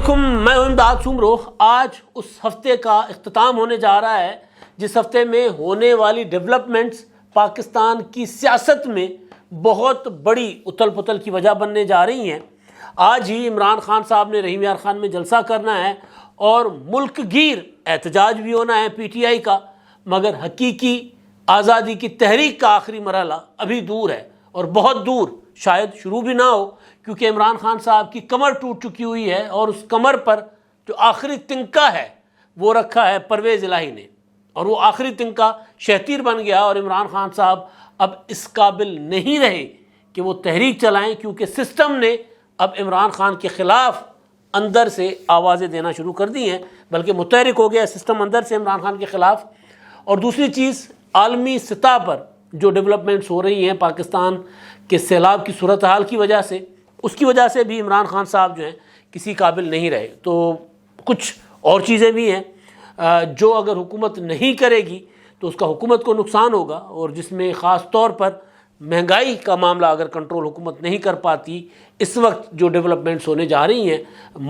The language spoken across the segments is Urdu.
علیکم، میں ہوں امداد سومرو۔ آج اس ہفتے کا اختتام ہونے جا رہا ہے جس ہفتے میں ہونے والی ڈیولپمنٹس پاکستان کی سیاست میں بہت بڑی اتھل پتھل کی وجہ بننے جا رہی ہیں۔ آج ہی عمران خان صاحب نے رحیم یار خان میں جلسہ کرنا ہے اور ملک گیر احتجاج بھی ہونا ہے پی ٹی آئی کا، مگر حقیقی آزادی کی تحریک کا آخری مرحلہ ابھی دور ہے اور بہت دور، شاید شروع بھی نہ ہو، کیونکہ عمران خان صاحب کی کمر ٹوٹ چکی ہوئی ہے اور اس کمر پر جو آخری تنکا ہے وہ رکھا ہے پرویز الہی نے، اور وہ آخری تنکا شہتیر بن گیا اور عمران خان صاحب اب اس قابل نہیں رہے کہ وہ تحریک چلائیں، کیونکہ سسٹم نے اب عمران خان کے خلاف اندر سے آوازیں دینا شروع کر دی ہیں، بلکہ متحرک ہو گیا سسٹم اندر سے عمران خان کے خلاف۔ اور دوسری چیز، عالمی سطح پر جو ڈیولپمنٹس ہو رہی ہیں پاکستان کے سیلاب کی صورتحال کی وجہ سے، اس کی وجہ سے بھی عمران خان صاحب جو ہیں کسی قابل نہیں رہے۔ تو کچھ اور چیزیں بھی ہیں جو اگر حکومت نہیں کرے گی تو اس کا حکومت کو نقصان ہوگا، اور جس میں خاص طور پر مہنگائی کا معاملہ اگر کنٹرول حکومت نہیں کر پاتی، اس وقت جو ڈیولپمنٹس ہونے جا رہی ہیں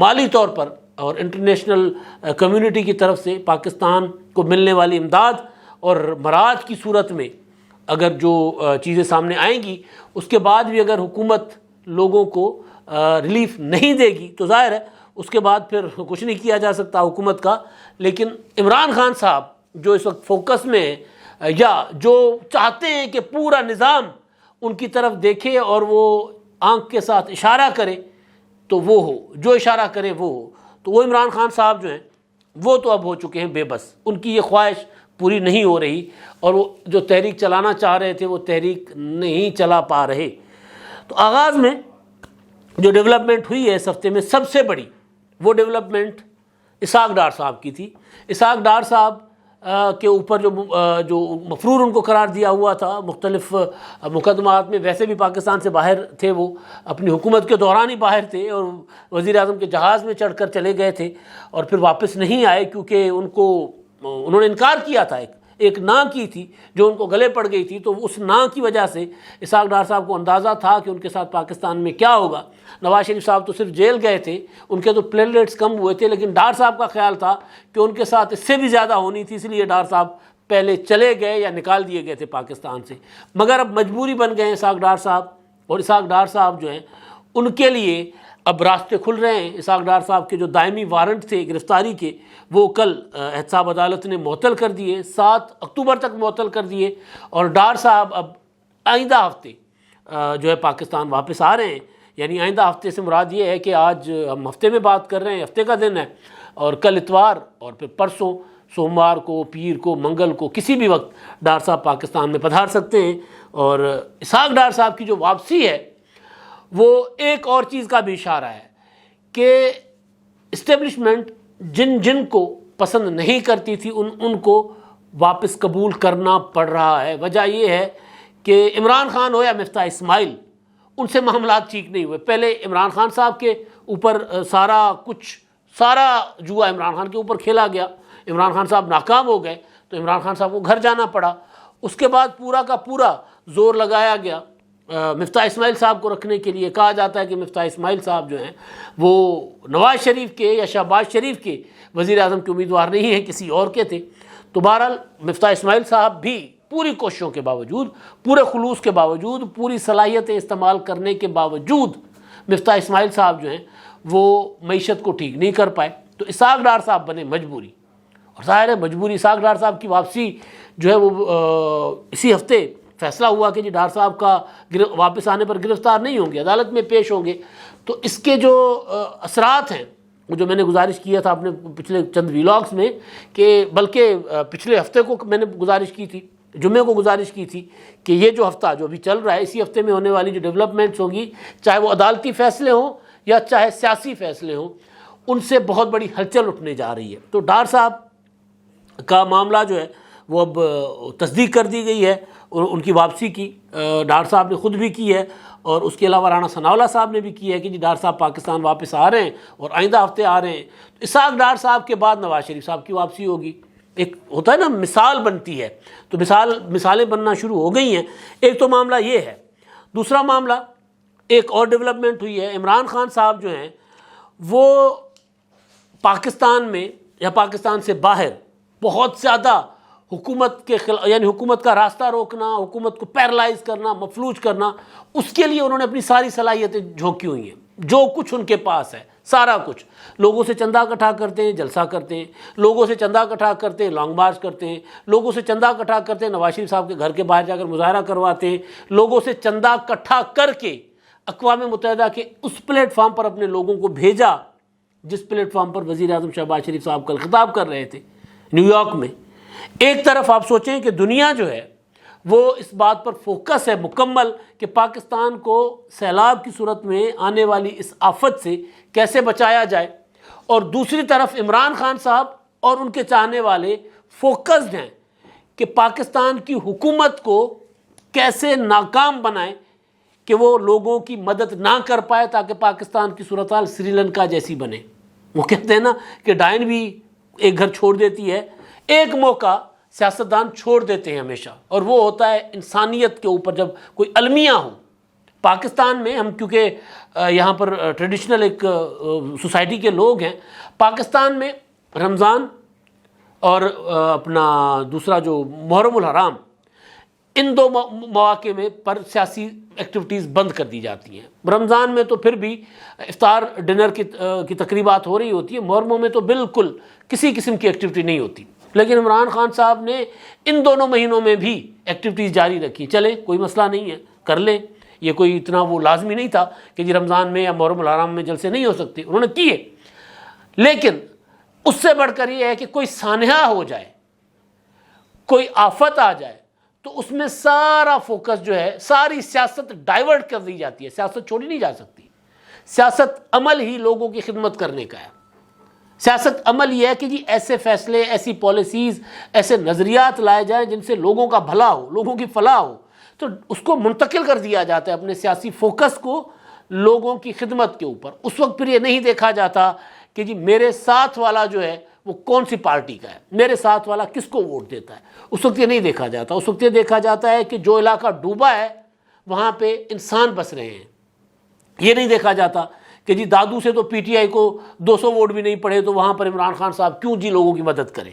مالی طور پر اور انٹرنیشنل کمیونٹی کی طرف سے پاکستان کو ملنے والی امداد اور مراعات کی صورت میں اگر جو چیزیں سامنے آئیں گی، اس کے بعد بھی اگر حکومت لوگوں کو ریلیف نہیں دے گی تو ظاہر ہے اس کے بعد پھر کچھ نہیں کیا جا سکتا حکومت کا۔ لیکن عمران خان صاحب جو اس وقت فوکس میں ہیں، یا جو چاہتے ہیں کہ پورا نظام ان کی طرف دیکھے اور وہ آنکھ کے ساتھ اشارہ کرے تو وہ ہو، جو اشارہ کرے وہ ہو، تو وہ عمران خان صاحب جو ہیں وہ تو اب ہو چکے ہیں بے بس، ان کی یہ خواہش پوری نہیں ہو رہی، اور وہ جو تحریک چلانا چاہ رہے تھے وہ تحریک نہیں چلا پا رہے۔ تو آغاز میں جو ڈیولپمنٹ ہوئی ہے اس ہفتے میں سب سے بڑی، وہ ڈیولپمنٹ اسحاق ڈار صاحب کی تھی۔ اسحاق ڈار صاحب کے اوپر جو مفرور ان کو قرار دیا ہوا تھا مختلف مقدمات میں، ویسے بھی پاکستان سے باہر تھے، وہ اپنی حکومت کے دوران ہی باہر تھے اور وزیر اعظم کے جہاز میں چڑھ کر چلے گئے تھے اور پھر واپس نہیں آئے، کیونکہ انہوں نے انکار کیا تھا، ایک نا کی تھی جو ان کو گلے پڑ گئی تھی، تو اس نا کی وجہ سے اسحاق ڈار صاحب کو اندازہ تھا کہ ان کے ساتھ پاکستان میں کیا ہوگا۔ نواز شریف صاحب تو صرف جیل گئے تھے، ان کے تو پلیٹلیٹس کم ہوئے تھے، لیکن ڈار صاحب کا خیال تھا کہ ان کے ساتھ اس سے بھی زیادہ ہونی تھی، اس لیے ڈار صاحب پہلے چلے گئے یا نکال دیے گئے تھے پاکستان سے، مگر اب مجبوری بن گئے ہیں اسحاق ڈار صاحب، اور اسحاق ڈار صاحب جو ہیں ان کے لیے اب راستے کھل رہے ہیں۔ اسحاق ڈار صاحب کے جو دائمی وارنٹ تھے گرفتاری کے، وہ کل احتساب عدالت نے معطل کر دیے، 7 اکتوبر تک معطل کر دیے، اور ڈار صاحب اب آئندہ ہفتے جو ہے پاکستان واپس آ رہے ہیں۔ یعنی آئندہ ہفتے سے مراد یہ ہے کہ آج ہم ہفتے میں بات کر رہے ہیں، ہفتے کا دن ہے، اور کل اتوار اور پھر پرسوں سوموار کو، پیر کو، منگل کو، کسی بھی وقت ڈار صاحب پاکستان میں پدھار سکتے ہیں۔ اور اسحاق ڈار صاحب کی جو واپسی ہے وہ ایک اور چیز کا بھی اشارہ ہے کہ اسٹیبلشمنٹ جن کو پسند نہیں کرتی تھی ان کو واپس قبول کرنا پڑ رہا ہے۔ وجہ یہ ہے کہ عمران خان ہو یا مفتاح اسماعیل، ان سے معاملات ٹھیک نہیں ہوئے۔ پہلے عمران خان صاحب کے اوپر سارا جوا عمران خان کے اوپر کھیلا گیا، عمران خان صاحب ناکام ہو گئے تو عمران خان صاحب کو گھر جانا پڑا۔ اس کے بعد پورا کا پورا زور لگایا گیا مفتاح اسماعیل صاحب کو رکھنے کے لیے۔ کہا جاتا ہے کہ مفتاح اسماعیل صاحب جو ہیں وہ نواز شریف کے یا شہباز شریف کے وزیر اعظم کے امیدوار نہیں ہیں، کسی اور کے تھے۔ تو بہرحال مفتاح اسماعیل صاحب بھی پوری کوششوں کے باوجود، پورے خلوص کے باوجود، پوری صلاحیتیں استعمال کرنے کے باوجود مفتاح اسماعیل صاحب جو ہیں وہ معیشت کو ٹھیک نہیں کر پائے، تو اسحاق ڈار صاحب بنے مجبوری۔ اور ظاہر ہے مجبوری، اسحاق ڈار صاحب کی واپسی جو ہے وہ اسی ہفتے فیصلہ ہوا کہ جی ڈار صاحب کا واپس آنے پر گرفتار نہیں ہوں گے، عدالت میں پیش ہوں گے۔ تو اس کے جو اثرات ہیں، وہ جو میں نے گزارش کیا تھا اپنے پچھلے چند ویلاگز میں، کہ بلکہ پچھلے ہفتے کو میں نے گزارش کی تھی، جمعے کو گزارش کی تھی کہ یہ جو ہفتہ جو ابھی چل رہا ہے، اسی ہفتے میں ہونے والی جو ڈیولپمنٹس ہوں گی، چاہے وہ عدالتی فیصلے ہوں یا چاہے سیاسی فیصلے ہوں، ان سے بہت بڑی ہلچل اٹھنے جا رہی ہے۔ تو ڈار صاحب کا معاملہ جو ہے وہ اب تصدیق کر دی گئی ہے، اور ان کی واپسی کی ڈار صاحب نے خود بھی کی ہے، اور اس کے علاوہ رانا ثناءاللہ صاحب نے بھی کی ہے کہ جی ڈار صاحب پاکستان واپس آ رہے ہیں اور آئندہ ہفتے آ رہے ہیں۔ تو اسحاق ڈار صاحب کے بعد نواز شریف صاحب کی واپسی ہوگی۔ ایک ہوتا ہے نا مثال بنتی ہے، تو مثالیں بننا شروع ہو گئی ہیں۔ ایک تو معاملہ یہ ہے، دوسرا معاملہ ایک اور ڈیولپمنٹ ہوئی ہے، عمران خان صاحب جو ہیں وہ پاکستان میں یا پاکستان سے باہر بہت زیادہ حکومت کے خلاف، یعنی حکومت کا راستہ روکنا، حکومت کو پیرالائز کرنا، مفلوج کرنا، اس کے لیے انہوں نے اپنی ساری صلاحیتیں جھونکی ہوئی ہیں. جو کچھ ان کے پاس ہے سارا کچھ، لوگوں سے چندہ اکٹھا کرتے ہیں، جلسہ کرتے ہیں، لوگوں سے چندہ اکٹھا کرتے ہیں، لانگ مارچ کرتے ہیں، لوگوں سے چندہ اکٹھا کرتے ہیں، نواز شریف صاحب کے گھر کے باہر جا کر مظاہرہ کرواتے ہیں، لوگوں سے چندہ اکٹھا کر کے اقوام متحدہ کے اس پلیٹ فارم پر اپنے لوگوں کو بھیجا جس پلیٹ فارم پر وزیر اعظم شہباز شریف صاحب کل خطاب کر رہے تھے نیو یارک میں. ایک طرف آپ سوچیں کہ دنیا جو ہے وہ اس بات پر فوکس ہے مکمل کہ پاکستان کو سیلاب کی صورت میں آنے والی اس آفت سے کیسے بچایا جائے، اور دوسری طرف عمران خان صاحب اور ان کے چاہنے والے فوکسڈ ہیں کہ پاکستان کی حکومت کو کیسے ناکام بنائیں کہ وہ لوگوں کی مدد نہ کر پائے تاکہ پاکستان کی صورتحال سری لنکا جیسی بنے. وہ کہتے ہیں نا کہ ڈائن بھی ایک گھر چھوڑ دیتی ہے، ایک موقع سیاستدان چھوڑ دیتے ہیں ہمیشہ، اور وہ ہوتا ہے انسانیت کے اوپر جب کوئی المیہ ہو. پاکستان میں ہم کیونکہ یہاں پر ٹریڈیشنل ایک سوسائٹی کے لوگ ہیں، پاکستان میں رمضان اور اپنا دوسرا جو محرم الحرام، ان دو مواقع میں پر سیاسی ایکٹیویٹیز بند کر دی جاتی ہیں. رمضان میں تو پھر بھی افطار ڈنر کی تقریبات ہو رہی ہوتی ہے، محرموں میں تو بالکل کسی قسم کی ایکٹیویٹی نہیں ہوتی. لیکن عمران خان صاحب نے ان دونوں مہینوں میں بھی ایکٹیویٹیز جاری رکھی. چلے کوئی مسئلہ نہیں ہے، کر لیں، یہ کوئی اتنا وہ لازمی نہیں تھا کہ جی رمضان میں یا محرم الحرام میں جلسے نہیں ہو سکتے، انہوں نے کیے. لیکن اس سے بڑھ کر یہ ہے کہ کوئی سانحہ ہو جائے، کوئی آفت آ جائے تو اس میں سارا فوکس جو ہے، ساری سیاست ڈائیورٹ کر دی جاتی ہے. سیاست چھوڑی نہیں جا سکتی. سیاست عمل ہی لوگوں کی خدمت کرنے کا ہے. سیاست عمل یہ ہے کہ جی ایسے فیصلے، ایسی پالیسیز، ایسے نظریات لائے جائیں جن سے لوگوں کا بھلا ہو، لوگوں کی فلاح ہو. تو اس کو منتقل کر دیا جاتا ہے اپنے سیاسی فوکس کو لوگوں کی خدمت کے اوپر. اس وقت پھر یہ نہیں دیکھا جاتا کہ جی میرے ساتھ والا جو ہے وہ کون سی پارٹی کا ہے، میرے ساتھ والا کس کو ووٹ دیتا ہے. اس وقت یہ نہیں دیکھا جاتا. اس وقت یہ دیکھا جاتا ہے کہ جو علاقہ ڈوبا ہے وہاں پہ انسان بس رہے ہیں. یہ نہیں دیکھا جاتا کہ جی دادو سے تو پی ٹی آئی کو 200 ووٹ بھی نہیں پڑے تو وہاں پر عمران خان صاحب کیوں جی لوگوں کی مدد کریں.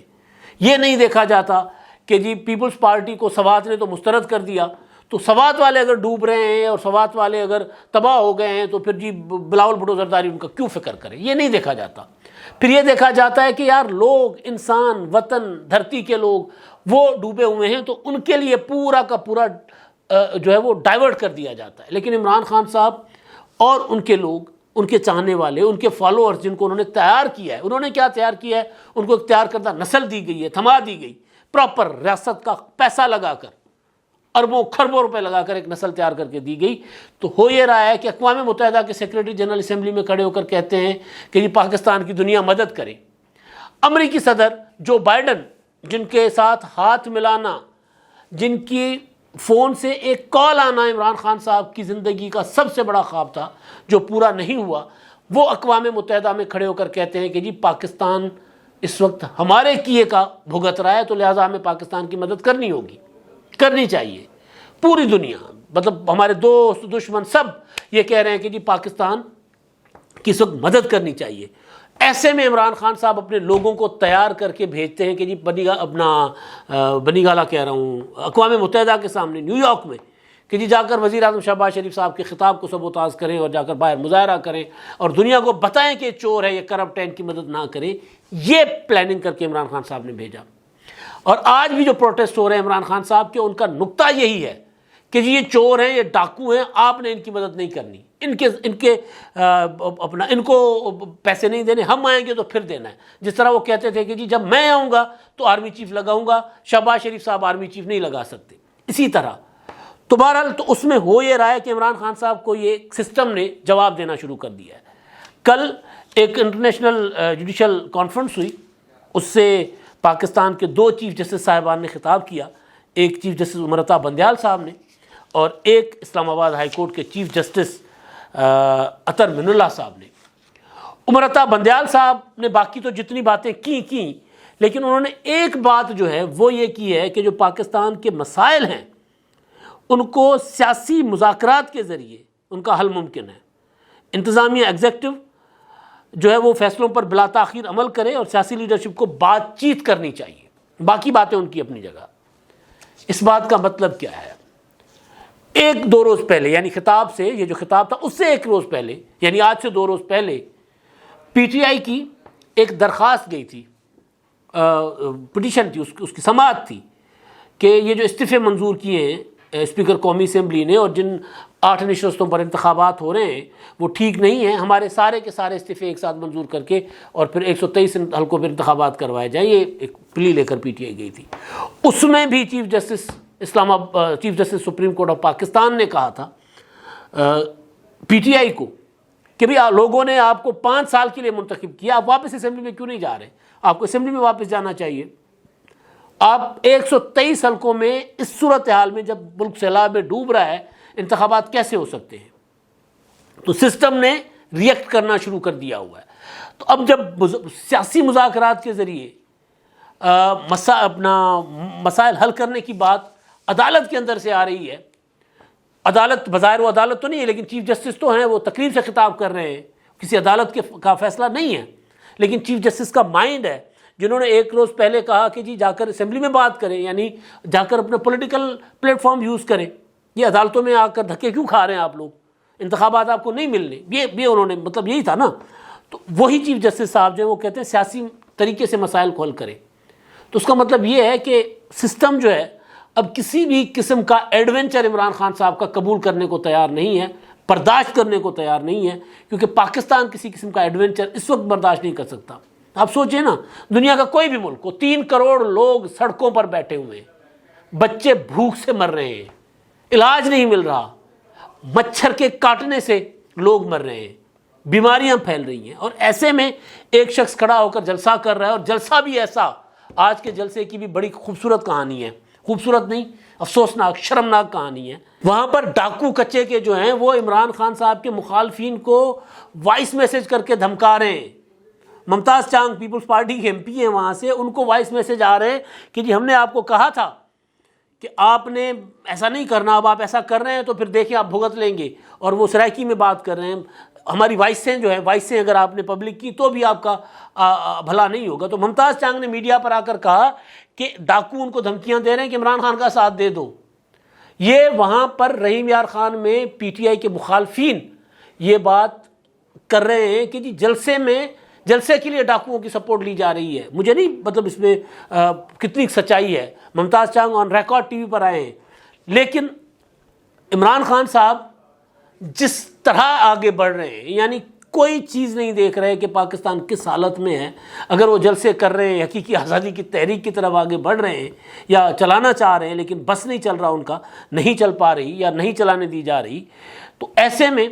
یہ نہیں دیکھا جاتا کہ جی پیپلز پارٹی کو سوات نے تو مسترد کر دیا، تو سوات والے اگر ڈوب رہے ہیں اور سوات والے اگر تباہ ہو گئے ہیں تو پھر جی بلاول بھٹو زرداری ان کا کیوں فکر کریں. یہ نہیں دیکھا جاتا. پھر یہ دیکھا جاتا ہے کہ یار لوگ، انسان، وطن، دھرتی کے لوگ وہ ڈوبے ہوئے ہیں تو ان کے لیے پورا کا پورا جو ہے وہ ڈائیورٹ کر دیا جاتا ہے. لیکن عمران خان صاحب اور ان کے لوگ، ان کے چاہنے والے، ان کے فالوورز جن کو انہوں نے تیار کیا ہے، انہوں نے کیا تیار کیا ہے؟ ان کو ایک تیار کردہ نسل دی گئی ہے، تھما دی گئی، پراپر ریاست کا پیسہ لگا کر، اربوں کھربوں روپے لگا کر ایک نسل تیار کر کے دی گئی. تو ہو یہ رہا ہے کہ اقوام متحدہ کے سیکریٹری جنرل اسمبلی میں کھڑے ہو کر کہتے ہیں کہ جی پاکستان کی دنیا مدد کرے. امریکی صدر جو بائیڈن، جن کے ساتھ ہاتھ ملانا، جن کی فون سے ایک کال آنا عمران خان صاحب کی زندگی کا سب سے بڑا خواب تھا جو پورا نہیں ہوا، وہ اقوام متحدہ میں کھڑے ہو کر کہتے ہیں کہ جی پاکستان اس وقت ہمارے کیے کا بھگت رہا ہے، تو لہٰذا ہمیں پاکستان کی مدد کرنی ہوگی، کرنی چاہیے. پوری دنیا، مطلب ہمارے دوست، دشمن، سب یہ کہہ رہے ہیں کہ جی پاکستان کی اس وقت مدد کرنی چاہیے. ایسے میں عمران خان صاحب اپنے لوگوں کو تیار کر کے بھیجتے ہیں کہ جی بنی گالہ کہہ رہا ہوں، اقوام متحدہ کے سامنے نیو یارک میں، کہ جی جا کر وزیر اعظم شہباز شریف صاحب کے خطاب کو سبوتاژ کریں اور جا کر باہر مظاہرہ کریں اور دنیا کو بتائیں کہ یہ چور ہے، یہ کرپٹ ہے، ان کی مدد نہ کریں. یہ پلاننگ کر کے عمران خان صاحب نے بھیجا. اور آج بھی جو پروٹیسٹ ہو رہے ہیں عمران خان صاحب کے، ان کا نقطہ یہی ہے کہ جی یہ چور ہیں، یہ ڈاکو ہیں، آپ نے ان کی مدد نہیں کرنی، ان کو پیسے نہیں دینے، ہم آئیں گے تو پھر دینا ہے. جس طرح وہ کہتے تھے کہ جی جب میں آؤں گا تو آرمی چیف لگاؤں گا، شہباز شریف صاحب آرمی چیف نہیں لگا سکتے. اسی طرح تو بہرحال تو اس میں ہو یہ رہا ہے کہ عمران خان صاحب کو یہ سسٹم نے جواب دینا شروع کر دیا ہے. کل ایک انٹرنیشنل جوڈیشل کانفرنس ہوئی، اس سے پاکستان کے 2 چیف جسٹس صاحبان نے خطاب کیا. ایک چیف جسٹس عمرتا بندیال صاحب نے اور ایک اسلام آباد ہائی کورٹ کے چیف جسٹس اطہر من اللہ صاحب نے. عمرتا بندیال صاحب نے باقی تو جتنی باتیں کی لیکن انہوں نے ایک بات جو ہے وہ یہ کی ہے کہ جو پاکستان کے مسائل ہیں ان کو سیاسی مذاکرات کے ذریعے ان کا حل ممکن ہے. انتظامیہ ایگزیکٹو جو ہے وہ فیصلوں پر بلا تاخیر عمل کرے اور سیاسی لیڈرشپ کو بات چیت کرنی چاہیے، باقی باتیں ان کی اپنی جگہ۔ اس بات کا مطلب کیا ہے؟ ایک دو روز پہلے، یعنی خطاب سے، یہ جو خطاب تھا اس سے ایک روز پہلے، یعنی آج سے 2 روز پہلے، پی ٹی آئی کی ایک درخواست گئی تھی، پٹیشن تھی، اس کی سماعت تھی کہ یہ جو استعفے منظور کیے ہیں اسپیکر قومی اسمبلی نے اور جن 8 نشستوں پر انتخابات ہو رہے ہیں وہ ٹھیک نہیں ہیں، ہمارے سارے کے سارے استعفے ایک ساتھ منظور کر کے اور پھر 123 حلقوں پر انتخابات کروائے جائیں، یہ ایک پلی لے کر پی ٹی آئی گئی تھی۔ اس میں بھی chief justice supreme court of Pakistan نے کہا تھا پی ٹی آئی کو کہ بھئی لوگوں نے آپ کو 5 سال کے لیے منتخب کیا، آپ واپس اسمبلی میں کیوں نہیں جا رہے؟ آپ کو اسمبلی میں واپس جانا چاہیے۔ آپ 123 حلقوں میں اس صورتحال میں جب ملک سیلاب میں ڈوب رہا ہے انتخابات کیسے ہو سکتے ہیں؟ تو سسٹم نے ریئیکٹ کرنا شروع کر دیا ہوا ہے۔ تو اب جب سیاسی مذاکرات کے ذریعے مسائل حل کرنے کی بات عدالت کے اندر سے آ رہی ہے، عدالت بظاہر وہ عدالت تو نہیں ہے لیکن چیف جسٹس تو ہیں، وہ تقریب سے خطاب کر رہے ہیں، کسی عدالت کا فیصلہ نہیں ہے، لیکن چیف جسٹس کا مائنڈ ہے، جنہوں نے ایک روز پہلے کہا کہ جی جا کر اسمبلی میں بات کریں، یعنی جا کر اپنا پولیٹیکل پلیٹ فارم یوز کریں، یہ عدالتوں میں آ کر دھکے کیوں کھا رہے ہیں آپ لوگ، انتخابات آپ کو نہیں ملنے، یہ انہوں نے مطلب یہی تھا نا۔ تو وہی چیف جسٹس صاحب جو ہیں وہ کہتے ہیں سیاسی طریقے سے مسائل کو حل کریں۔ تو اس کا مطلب یہ ہے کہ سسٹم جو ہے اب کسی بھی قسم کا ایڈونچر عمران خان صاحب کا قبول کرنے کو تیار نہیں ہے، برداشت کرنے کو تیار نہیں ہے، کیونکہ پاکستان کسی قسم کا ایڈونچر اس وقت برداشت نہیں کر سکتا۔ آپ سوچیں نا، دنیا کا کوئی بھی ملک ہو، 3 کروڑ لوگ سڑکوں پر بیٹھے ہوئے ہیں، بچے بھوک سے مر رہے ہیں، علاج نہیں مل رہا، مچھر کے کاٹنے سے لوگ مر رہے ہیں، بیماریاں پھیل رہی ہیں، اور ایسے میں ایک شخص کھڑا ہو کر جلسہ کر رہا ہے، اور جلسہ بھی ایسا، آج کے جلسے کی بھی بڑی خوبصورت کہانی ہے، خوبصورت نہیں، افسوسناک، شرمناک کہانی ہے۔ وہاں پر ڈاکو کچے کے جو ہیں وہ عمران خان صاحب کے مخالفین کو وائس میسج کر کے دھمکا رہے ہیں۔ ممتاز چانگ پیپلز پارٹی کے MP ہیں وہاں سے، ان کو وائس میسج آ رہے ہیں کہ جی ہم نے آپ کو کہا تھا کہ آپ نے ایسا نہیں کرنا، اب آپ ایسا کر رہے ہیں تو پھر دیکھیں آپ بھگت لیں گے، اور وہ سرائکی میں بات کر رہے ہیں، ہماری وائسیں جو ہیں، وائسیں اگر آپ نے پبلک کی تو بھی آپ کا بھلا نہیں ہوگا۔ تو ممتاز چانگ نے میڈیا پر آ کر کہا کہ ڈاکو ان کو دھمکیاں دے رہے ہیں کہ عمران خان کا ساتھ دے دو۔ یہ وہاں پر رحیم یار خان میں PTI کے مخالفین یہ بات کر رہے ہیں کہ جی جلسے کے لیے ڈاکوؤں کی سپورٹ لی جا رہی ہے۔ مجھے نہیں مطلب اس میں کتنی سچائی ہے، ممتاز چانگ آن ریکارڈ TV پر آئے ہیں، لیکن عمران خان صاحب جس طرح آگے بڑھ رہے ہیں، یعنی کوئی چیز نہیں دیکھ رہے کہ پاکستان کس حالت میں ہے، اگر وہ جلسے کر رہے ہیں، حقیقی آزادی کی تحریک کی طرف آگے بڑھ رہے ہیں یا چلانا چاہ رہے ہیں لیکن بس نہیں چل رہا ان کا، نہیں چل پا رہی یا نہیں چلانے دی جا رہی، تو ایسے میں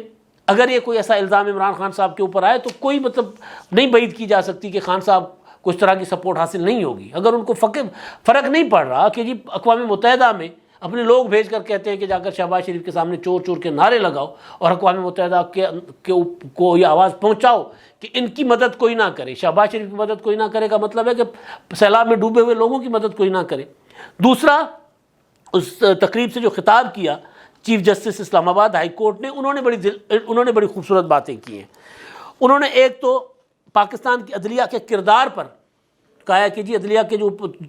اگر یہ کوئی ایسا الزام عمران خان صاحب کے اوپر آئے تو کوئی مطلب نہیں بعید کی جا سکتی کہ خان صاحب کو اس طرح کی سپورٹ حاصل نہیں ہوگی۔ اگر ان کو فرق نہیں پڑ رہا کہ جی اقوام متحدہ میں اپنے لوگ بھیج کر کہتے ہیں کہ جا کر شہباز شریف کے سامنے چور چور کے نعرے لگاؤ اور اقوام متحدہ کو یہ آواز پہنچاؤ کہ ان کی مدد کوئی نہ کرے، شہباز شریف کی مدد کوئی نہ کرے کا مطلب ہے کہ سیلاب میں ڈوبے ہوئے لوگوں کی مدد کوئی نہ کرے۔ دوسرا، اس تقریب سے جو خطاب کیا چیف جسٹس اسلام آباد ہائی کورٹ نے، انہوں نے بڑی خوبصورت باتیں کی ہیں۔ انہوں نے ایک تو پاکستان کی عدلیہ کے کردار پر کہا کہ جی عدلیہ کے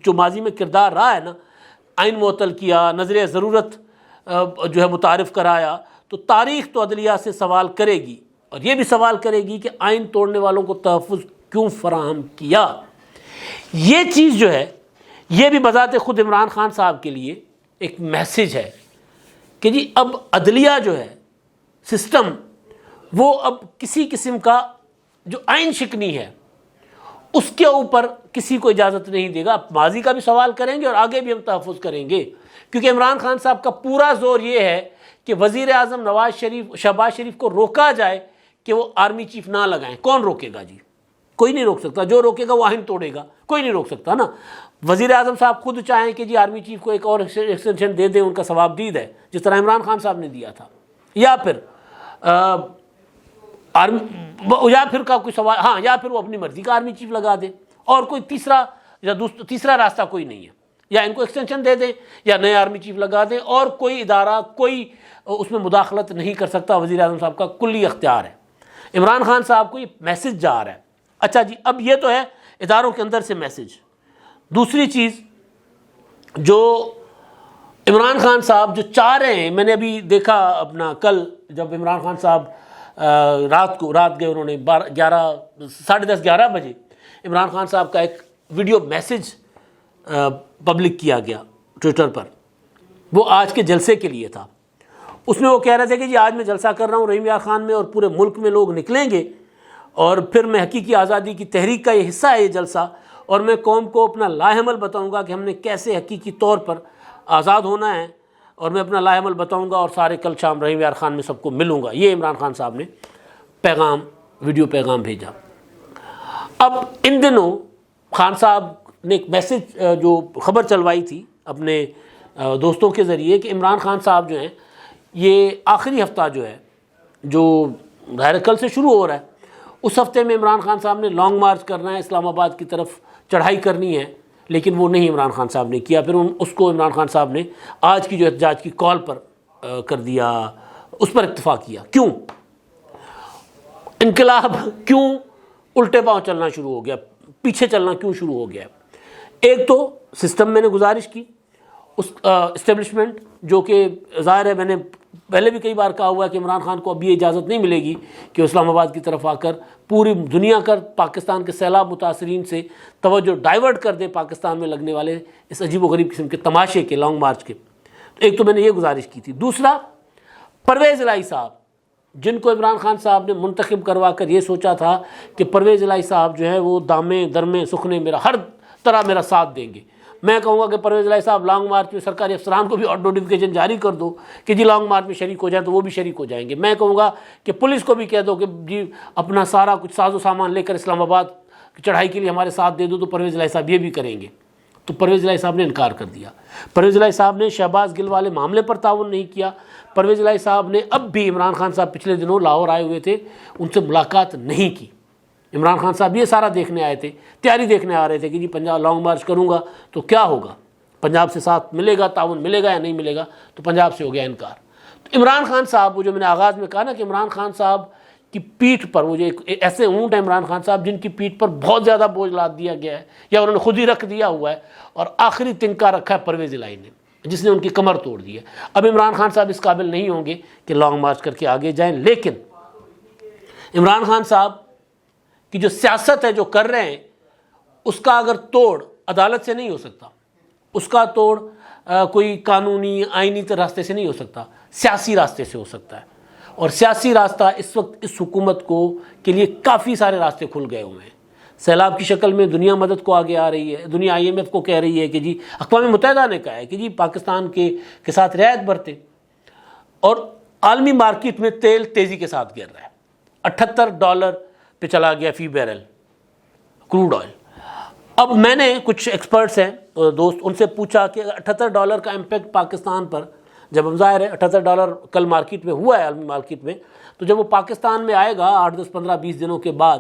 جو ماضی میں کردار رہا ہے نا، آئین معطل کیا، نظر ضرورت جو ہے متعارف کرایا، تو تاریخ تو عدلیہ سے سوال کرے گی، اور یہ بھی سوال کرے گی کہ آئین توڑنے والوں کو تحفظ کیوں فراہم کیا۔ یہ چیز جو ہے یہ بھی بذات خود عمران خان صاحب کے لیے ایک میسیج ہے کہ جی اب عدلیہ جو ہے سسٹم، وہ اب کسی قسم کا جو آئین شکنی ہے اس کے اوپر کسی کو اجازت نہیں دے گا۔ ماضی کا بھی سوال کریں گے اور آگے بھی ہم تحفظ کریں گے، کیونکہ عمران خان صاحب کا پورا زور یہ ہے کہ وزیر اعظم شہباز شریف کو روکا جائے کہ وہ آرمی چیف نہ لگائیں۔ کون روکے گا جی؟ کوئی نہیں روک سکتا، جو روکے گا وہ آئین توڑے گا، کوئی نہیں روک سکتا نا۔ وزیر اعظم صاحب خود چاہیں کہ جی آرمی چیف کو ایک اور ایکسٹینشن دے دیں، ان کا ثواب دید ہے جس طرح عمران خان صاحب نے دیا تھا، یا پھر کا کوئی سوال، ہاں، یا پھر وہ اپنی مرضی کا آرمی چیف لگا دیں، اور کوئی تیسرا راستہ کوئی نہیں ہے، یا ان کو ایکسٹینشن دے دیں یا نئے آرمی چیف لگا دیں، اور کوئی ادارہ کوئی اس میں مداخلت نہیں کر سکتا، وزیر اعظم صاحب کا کلی اختیار ہے۔ عمران خان صاحب کو یہ میسج جا رہا ہے. اچھا جی، اب یہ تو ہے اداروں کے اندر سے میسج. دوسری چیز جو عمران خان صاحب جو چاہ رہے ہیں، میں نے ابھی دیکھا اپنا کل جب عمران خان صاحب رات گئے، انہوں نے 10:30 بجے عمران خان صاحب کا ایک ویڈیو میسج پبلک کیا گیا ٹویٹر پر. وہ آج کے جلسے کے لیے تھا. اس میں وہ کہہ رہے تھے کہ جی آج میں جلسہ کر رہا ہوں رحیم یار خان میں، اور پورے ملک میں لوگ نکلیں گے، اور پھر میں حقیقی آزادی کی تحریک کا یہ حصہ ہے یہ جلسہ، اور میں قوم کو اپنا لاہ عمل بتاؤں گا کہ ہم نے کیسے حقیقی طور پر آزاد ہونا ہے، اور میں اپنا لاہ عمل بتاؤں گا، اور سارے کل شام رحیم یار خان میں سب کو ملوں گا. یہ عمران خان صاحب نے ویڈیو پیغام بھیجا. اب ان دنوں خان صاحب نے ایک میسج جو خبر چلوائی تھی اپنے دوستوں کے ذریعے کہ عمران خان صاحب جو ہیں یہ آخری ہفتہ جو ہے، جو ظاہر کل سے شروع ہو رہا ہے، اس ہفتے میں عمران خان صاحب نے لانگ مارچ کرنا ہے، اسلام آباد کی طرف چڑھائی کرنی ہے. لیکن وہ نہیں عمران خان صاحب نے کیا. پھر اس کو عمران خان صاحب نے آج کی جو احتجاج کی کال پر کر دیا، اس پر اکتفا کیا. کیوں انقلاب کیوں الٹے پاؤں چلنا شروع ہو گیا، پیچھے چلنا کیوں شروع ہو گیا؟ ایک تو سسٹم میں نے گزارش کی، اس اسٹیبلشمنٹ جو کہ ظاہر ہے، میں نے پہلے بھی کئی بار کہا ہوا ہے کہ عمران خان کو اب یہ اجازت نہیں ملے گی کہ اسلام آباد کی طرف آ کر پوری دنیا کر پاکستان کے سیلاب متاثرین سے توجہ ڈائیورٹ کر دے پاکستان میں لگنے والے اس عجیب و غریب قسم کے تماشے کے، لانگ مارچ کے. ایک تو میں نے یہ گزارش کی تھی. دوسرا، پرویز الہی صاحب جن کو عمران خان صاحب نے منتخب کروا کر یہ سوچا تھا کہ پرویز الہی صاحب جو ہے وہ دامے درمے سکھنے میرا ہر طرح میرا ساتھ دیں گے. میں کہوں گا کہ پرویز الہی صاحب لانگ مارچ میں سرکاری افسران کو بھی اور نوٹیفیکیشن جاری کر دو کہ جی لانگ مارچ میں شریک ہو جائیں، تو وہ بھی شریک ہو جائیں گے. میں کہوں گا کہ پولیس کو بھی کہہ دو کہ جی اپنا سارا کچھ ساز و سامان لے کر اسلام آباد کی چڑھائی کے لیے ہمارے ساتھ دے دو، تو پرویز الہی صاحب یہ بھی کریں گے. تو پرویز الہی صاحب نے انکار کر دیا. پرویز الہی صاحب نے شہباز گل والے معاملے پر تعاون نہیں کیا. پرویز الہی صاحب نے اب بھی عمران خان صاحب پچھلے دنوں لاہور آئے ہوئے تھے، ان سے ملاقات نہیں کی. عمران خان صاحب یہ سارا دیکھنے آئے تھے، تیاری دیکھنے آ رہے تھے کہ جی پنجاب لانگ مارچ کروں گا تو کیا ہوگا، پنجاب سے ساتھ ملے گا، تعاون ملے گا یا نہیں ملے گا. تو پنجاب سے ہو گیا انکار. تو عمران خان صاحب، وہ جو میں نے آغاز میں کہا نا کہ عمران خان صاحب کی پیٹھ پر، وہ جو ایک ایسے اونٹ ہیں عمران خان صاحب جن کی پیٹھ پر بہت زیادہ بوجھ لاد دیا گیا ہے، یا انہوں نے خود ہی رکھ دیا ہوا ہے، اور آخری تنکا رکھا ہے پرویز الہی نے، جس نے ان کی کمر توڑ دی ہے. اب عمران خان صاحب اس قابل نہیں ہوں گے کہ لانگ مارچ کر کے آگے جائیں. لیکن عمران خان صاحب کی جو سیاست ہے جو کر رہے ہیں، اس کا اگر توڑ عدالت سے نہیں ہو سکتا، اس کا توڑ کوئی قانونی آئینی راستے سے نہیں ہو سکتا، سیاسی راستے سے ہو سکتا ہے. اور سیاسی راستہ اس وقت اس حکومت کے لیے کافی سارے راستے کھل گئے ہوئے ہیں. سیلاب کی شکل میں دنیا مدد کو آگے آ رہی ہے. دنیا IMF کو کہہ رہی ہے کہ جی، اقوام متحدہ نے کہا ہے کہ جی پاکستان کے ساتھ رعایت برتے. اور عالمی مارکیٹ میں تیل تیزی کے ساتھ گر رہا ہے، $78 پہ چلا گیا فی بیرل کروڈ آئل. اب میں نے کچھ ایکسپرٹس ہیں دوست، ان سے پوچھا کہ $78 کا امپیکٹ پاکستان پر، جب ہم ظاہر ہے $78 کل مارکیٹ میں ہوا ہے عالمی مارکیٹ میں، تو جب وہ پاکستان میں آئے گا 8 10 15 20 دنوں کے بعد،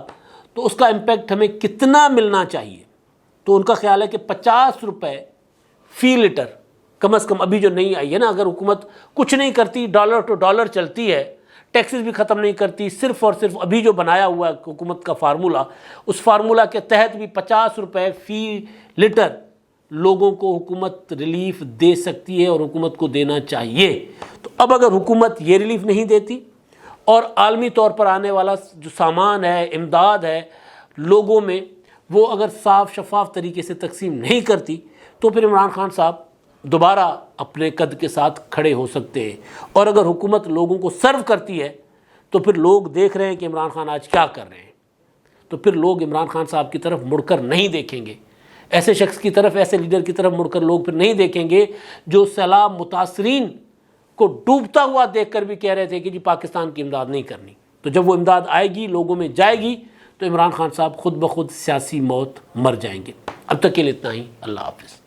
تو اس کا امپیکٹ ہمیں کتنا ملنا چاہیے. تو ان کا خیال ہے کہ $50 فی لیٹر کم از کم، ابھی جو نہیں آئی ہے نا، اگر حکومت کچھ نہیں کرتی، ڈالر ٹو ڈالر چلتی ہے، ٹیکسز بھی ختم نہیں کرتی، صرف اور صرف ابھی جو بنایا ہوا ہے حکومت کا فارمولہ، اس فارمولہ کے تحت بھی $50 فی لیٹر لوگوں کو حکومت ریلیف دے سکتی ہے، اور حکومت کو دینا چاہیے. تو اب اگر حکومت یہ ریلیف نہیں دیتی، اور عالمی طور پر آنے والا جو سامان ہے، امداد ہے لوگوں میں، وہ اگر صاف شفاف طریقے سے تقسیم نہیں کرتی، تو پھر عمران خان صاحب دوبارہ اپنے قد کے ساتھ کھڑے ہو سکتے ہیں. اور اگر حکومت لوگوں کو سرو کرتی ہے، تو پھر لوگ دیکھ رہے ہیں کہ عمران خان آج کیا کر رہے ہیں، تو پھر لوگ عمران خان صاحب کی طرف مڑ کر نہیں دیکھیں گے. ایسے شخص کی طرف، ایسے لیڈر کی طرف مڑ کر لوگ پھر نہیں دیکھیں گے جو سیلاب متاثرین کو ڈوبتا ہوا دیکھ کر بھی کہہ رہے تھے کہ جی پاکستان کی امداد نہیں کرنی. تو جب وہ امداد آئے گی، لوگوں میں جائے گی، تو عمران خان صاحب خود بخود سیاسی موت مر جائیں گے. اب تک کے لیے اتنا ہی. اللہ حافظ.